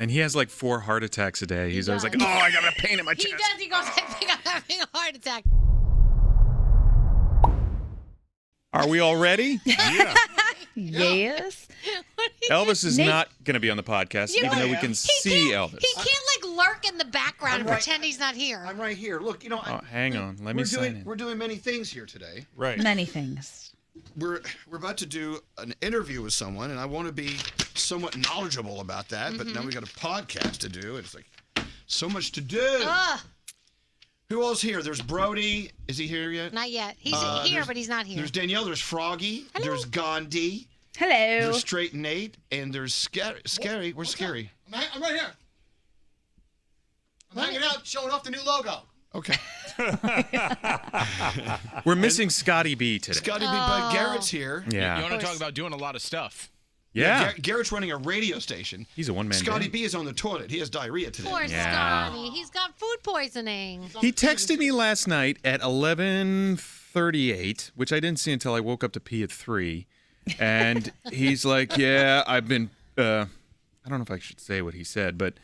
And he has like 4 heart attacks a day. He's always like, oh, I got a pain in my chest. He does. He goes, I think I'm having a heart attack. Are we all ready? Yeah. Yes. Elvis is not going to be on the podcast, even though we can see Elvis. He can't lurk in the background and pretend he's not here. I'm right here. Look, Hang on. Let me sign in. We're doing many things here today. Right. Many things. We're about to do an interview with someone, and I want to be somewhat knowledgeable about that. But now we got a podcast to do. It's like so much to do. Who else here? There's Brody. Is he here yet? Not yet. He's here, but he's not here. There's Danielle. There's Froggy. Hello. There's Gandhi. Hello. There's Straight Nate. And there's Scary. Where's Scary? I'm right here. I'm hanging out, showing off the new logo. Okay. We're missing Scotty B today. Scotty B, but Garrett's here. Yeah. You want to talk about doing a lot of stuff. Yeah. Garrett's running a radio station. He's a one-man Scotty band. B is on the toilet. He has diarrhea today. Poor Scotty. He's got food poisoning. He texted me last night at 11:38, which I didn't see until I woke up to pee at 3. And he's like, yeah, I've been, I don't know if I should say what he said, but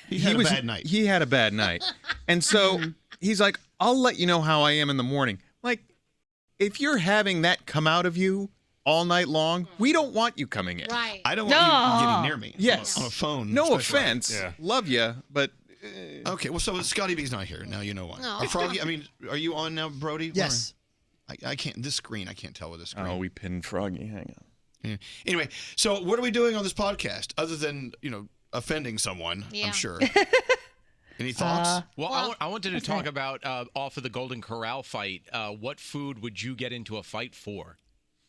he had a bad night. He had a bad night. And so he's like, I'll let you know how I am in the morning. Like, if you're having that come out of you all night long, we don't want you coming in. Right. I don't want you getting near me. Yes. On a phone. No especially. offense. Yeah. Love you, but... Okay, well, so Scotty B's not here. Now you know why. No. Froggy, are you on now, Brody? Yes. I can't, this screen, I can't tell with this screen. Oh, we pinned Froggy. Hang on. Yeah. Anyway, so what are we doing on this podcast other than, offending someone, Yeah. I'm sure. Any thoughts? Well, I wanted to talk about off of the Golden Corral fight. What food would you get into a fight for?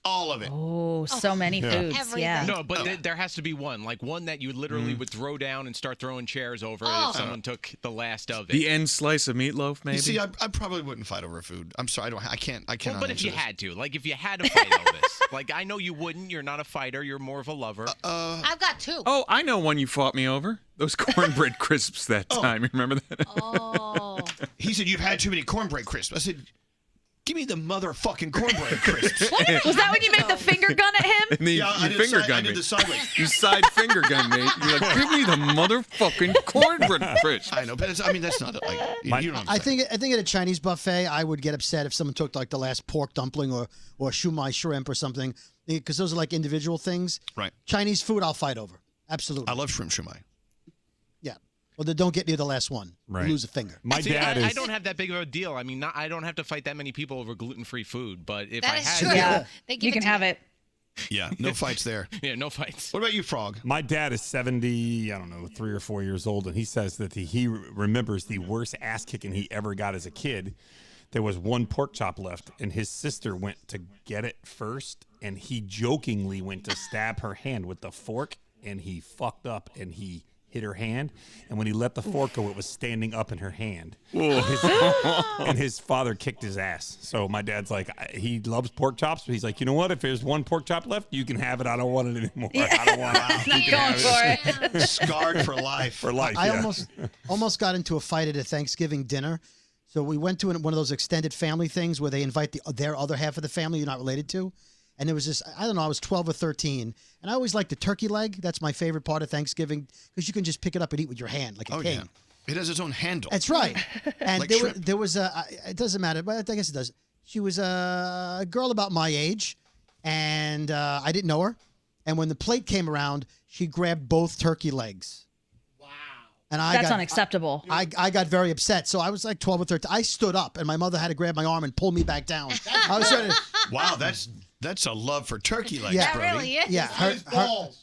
All of it. Oh, so many foods. Everything. Yeah. No, but there has to be one, like one that you literally would throw down and start throwing chairs over if someone took the last of it. The end slice of meatloaf, maybe? You see, I probably wouldn't fight over food. I'm sorry, I cannot But if answer you this. had to, like if you had to fight Elvis, like I know you wouldn't. You're not a fighter. You're more of a lover. I've got 2. Oh, I know one you fought me over. Those cornbread crisps that time. You remember that? Oh. He said, you've had too many cornbread crisps. I said, give me the motherfucking cornbread crisps. Was that when you made the finger gun at him? And you finger I gun did me. the sideways. You side finger gun me. You're like, give me the motherfucking cornbread crisps. I know, but that's not like, you know what I'm I saying. think at a Chinese buffet, I would get upset if someone took like the last pork dumpling or shumai shrimp or something, because those are like individual things. Right. Chinese food, I'll fight over. Absolutely. I love shrimp shumai. Yeah. Well, then don't get near the last one. Right. You lose a finger. My See, dad I is. don't have that big of a deal. I mean, I don't have to fight that many people over gluten-free food. But if That I is had, true. Yeah. They give You can to have you. it. Yeah, no fights there. yeah, no fights. What about you, Frog? My dad is 70, I don't know, 3 or 4 years old, and he says that he remembers the worst ass kicking he ever got as a kid. There was one pork chop left, and his sister went to get it first, and he jokingly went to stab her hand with the fork, and he fucked up, and he hit her hand, and when he let the fork go, it was standing up in her hand. And his father kicked his ass. So my dad's like, he loves pork chops, but he's like, you know what? If there's one pork chop left, you can have it. I don't want it anymore. I don't want it. Keep going for it. Scarred for life. For life, I yeah. almost got into a fight at a Thanksgiving dinner. So we went to one of those extended family things where they invite their other half of the family you're not related to. And there was this, I don't know, I was 12 or 13. And I always like the turkey leg. That's my favorite part of Thanksgiving because you can just pick it up and eat with your hand like a king. Yeah. It has its own handle. That's right. And Like there was it doesn't matter, but I guess it does. She was a girl about my age, and I didn't know her. And when the plate came around, she grabbed both turkey legs. Wow. And That's unacceptable. I got very upset. So I was like 12 or 13. I stood up, and my mother had to grab my arm and pull me back down. I was ready to, Wow, that's a love for turkey legs, Yeah. That Brody. really is. yeah,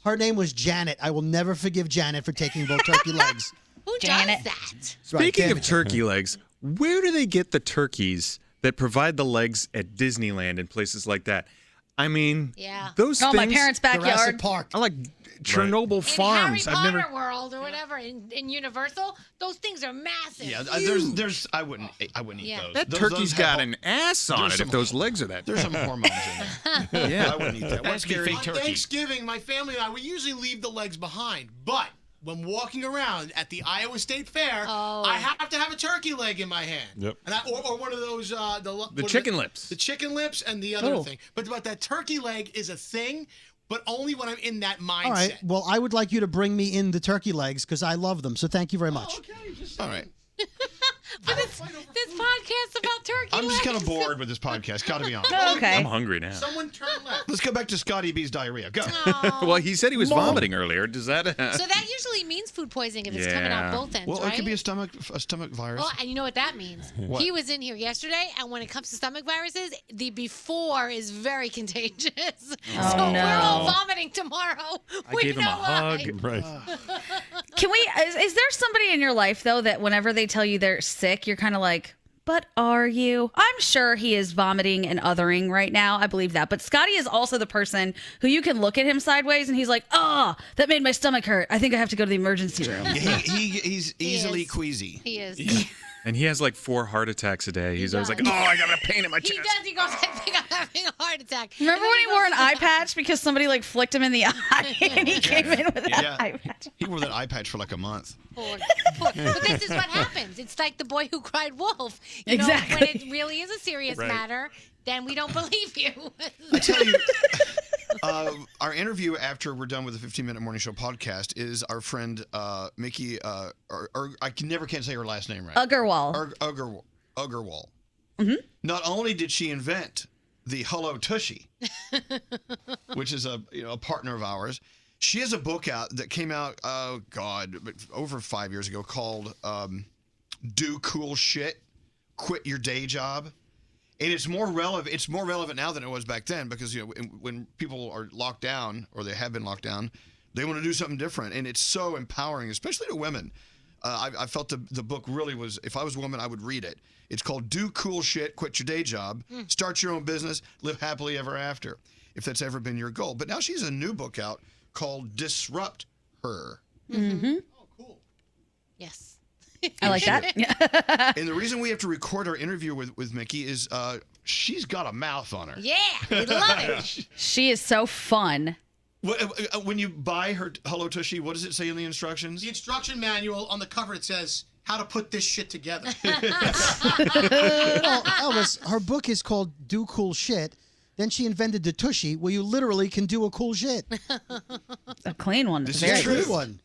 her name was Janet. I will never forgive Janet for taking both turkey legs. Who Janet. does that? Speaking Right, of turkey legs, where do they get the turkeys that provide the legs at Disneyland and places like that? I mean, Yeah. those Oh, things my parents' Jurassic backyard. Park. are like Chernobyl In farms. Harry I've Potter never. World or whatever, in Universal, those things are massive. Yeah, there's I wouldn't eat Yeah. those. That Those turkey's got have- an ass on there's it some- if those legs are that. There's some hormones in there. Yeah. I wouldn't eat that. That What's has to be scary? fake On turkey. Thanksgiving, my family and I, we usually leave the legs behind. But when walking around at the Iowa State Fair, I have to have a turkey leg in my hand. Yep. And or one of those The chicken lips. The chicken lips and the other thing. But that turkey leg is a thing. but only when I'm in that mindset. All right. Well, I would like you to bring me in the turkey legs because I love them. So thank you very much. All right. But this podcast about turkey I'm just kind of legs. bored with this podcast. Got to be honest. Okay. I'm hungry now. Someone turn left. Let's go back to Scotty B's diarrhea. Go. Well, he said he was vomiting earlier. Does that? So that usually means food poisoning if it's coming out both ends, Well, right? it could be a stomach virus. Oh, and you know what that means? What? He was in here yesterday, and when it comes to stomach viruses, the before is very contagious. Oh, so no. we're all vomiting tomorrow. I gave him a hug. Right. Can we? Is there somebody in your life though that whenever they tell you they're sick, you're kind of like, but are you? I'm sure he is vomiting and othering right now. I believe that. But Scotty is also the person who you can look at him sideways and he's like, oh, that made my stomach hurt. I think I have to go to the emergency room. He's easily is. queasy. He is. And he has like 4 heart attacks a day. He's always like, oh, I got a pain in my He chest. does. He goes, I think I'm having a heart attack. Remember And then when he wore an goes- eye patch because somebody like flicked him in the eye and he came in with that Yeah. eye patch? He wore that eye patch for like a month. Poor. But this is what happens. It's like the boy who cried wolf. You know, Exactly. when it really is a serious Right. matter, then we don't believe you. I tell you, our interview after we're done with the 15-minute morning show podcast is our friend Mickey. Or I can't say her last name right. Agarwal. Agarwal. Mm-hmm. Not only did she invent the Hello Tushy, which is a partner of ours, she has a book out that came out over 5 years ago called "Do Cool Shit, Quit Your Day Job." And it's more relevant. It's more relevant now than it was back then because when people are locked down or they have been locked down, they want to do something different, and it's so empowering, especially to women. I felt the book really was. If I was a woman, I would read it. It's called "Do Cool Shit, Quit Your Day Job, Start Your Own Business, Live Happily Ever After." If that's ever been your goal, but now she has a new book out called "Disrupt Her." Mm-hmm. Oh, cool. Yes. I like that. And the reason we have to record our interview with Mickey is she's got a mouth on her. Yeah, we love it. She is so fun. When you buy her Hello Tushy, what does it say in the instructions? The instruction manual on the cover, it says how to put this shit together. Well, Elvis, her book is called "Do Cool Shit." Then she invented the Tushy, where you literally can do a cool shit. A clean one. This Very is true. Good one.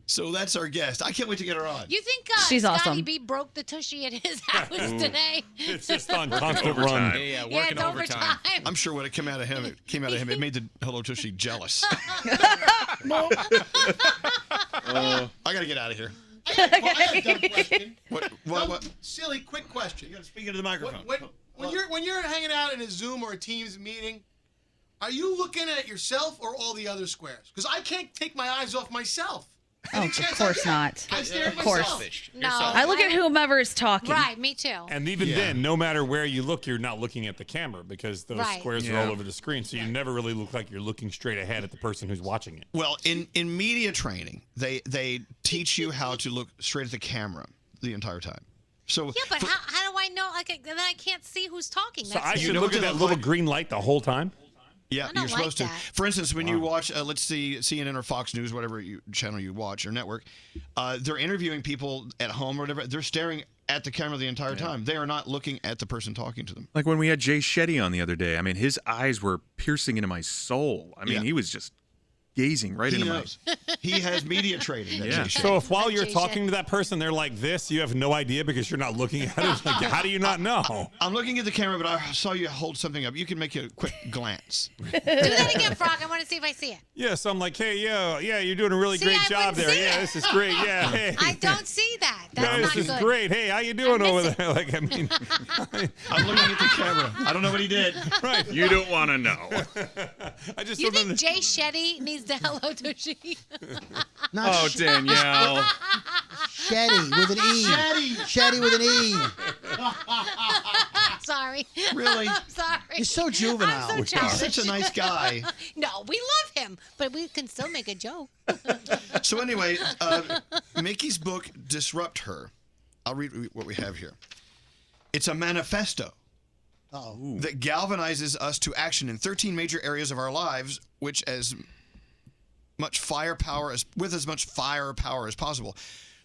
So that's our guest. I can't wait to get her on. You think She's Scotty awesome. B broke the tushy at his house today? It's just on constant run. Yeah, Yeah, working it's overtime. I'm sure when it came out of him, it made the Hello Tushy jealous. I got to get out of here. I got a dumb question. What? Silly, quick question. You got to speak into the microphone. When you're hanging out in a Zoom or a Teams meeting, are you looking at yourself or all the other squares? Because I can't take my eyes off myself. Oh, of course not. I stare at Of course. myself. No. I look at whomever is talking. Right, me too. And even Yeah. then, no matter where you look, you're not looking at the camera because those Right. squares are Yeah. all over the screen. So you never really look like you're looking straight ahead at the person who's watching it. Well, in media training, they teach you how to look straight at the camera the entire time. So Yeah, but how do I know? Like, then I can't see who's talking. So That's I the- should know look what at that they little look like? green light the whole time? yeah, I don't you're like supposed to. that. For instance, when you watch, let's see, CNN or Fox News, whatever channel you watch or network, they're interviewing people at home or whatever. They're staring at the camera the entire time. They are not looking at the person talking to them. Like when we had Jay Shetty on the other day. I mean, his eyes were piercing into my soul. I mean, Yeah. he was just gazing right He into knows. He has media training. That Yeah. Jay Shetty. So if while you're Jay talking Shetty. to that person, they're like this, you have no idea because you're not looking at it. Like, how do you not know? I'm looking at the camera, but I saw you hold something up. You can make a quick glance. Do that again, Frog. I want to see if I see it. Yeah, so I'm like, hey, yeah, you're doing a really See, great I job wouldn't there. see Yeah, it. this is great. Yeah, hey. I don't see that. Yeah, That's this not is good. great. Hey, how you doing I over miss it. there? Like, I mean, I'm looking at the camera. I don't know what he did. right. You don't want to know. I just You don't think Jay Shetty needs the Hello Tushy? Not Oh, Danielle. Shetty with an E. Shetty with an E. Sorry. Really? I'm sorry. You're so juvenile. I'm so childish. Such a nice guy. No, we love him, but we can still make a joke. So anyway, Mickey's book, Disrupt Her. I'll read what we have here. It's a manifesto Uh-oh. that galvanizes us to action in 13 major areas of our lives, which with as much firepower as possible.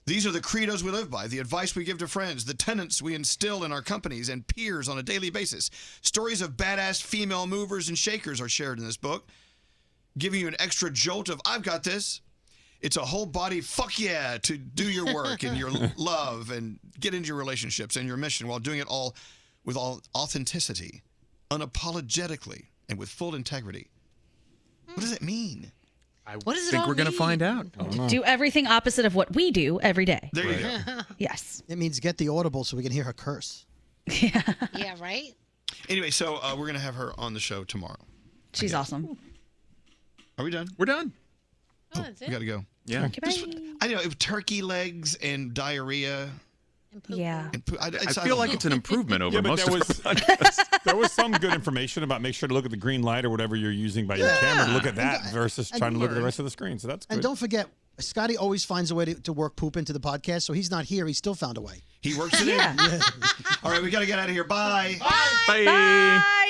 These are the credos we live by, the advice we give to friends, the tenets we instill in our companies and peers on a daily basis. Stories of badass female movers and shakers are shared in this book. giving you an extra jolt of, I've got this. It's a whole body fuck yeah to do your work and your love and get into your relationships and your mission while doing it all with all authenticity, unapologetically, and with full integrity. What does it mean? What does it think all we're going to mean? find out. Do everything opposite of what we do every day. There you go. Yes. It means get the Audible so we can hear her curse. Yeah, right? Anyway, so we're going to have her on the show tomorrow. She's awesome. Are we done? We're done. Oh, that's We it. got to go. Yeah. I know, turkey legs and diarrhea. Yeah. And poo- I don't feel like know. it's an improvement over Yeah, but most there of was our podcasts. there was some good information about make sure to look at the green light or whatever you're using by your camera to look at that versus and trying to look at the learn. rest of the screen. So that's good. And don't forget, Scotty always finds a way to work poop into the podcast, so he's not here. He still found a way. He works it in. All right, we got to get out of here. Bye. Bye. Bye.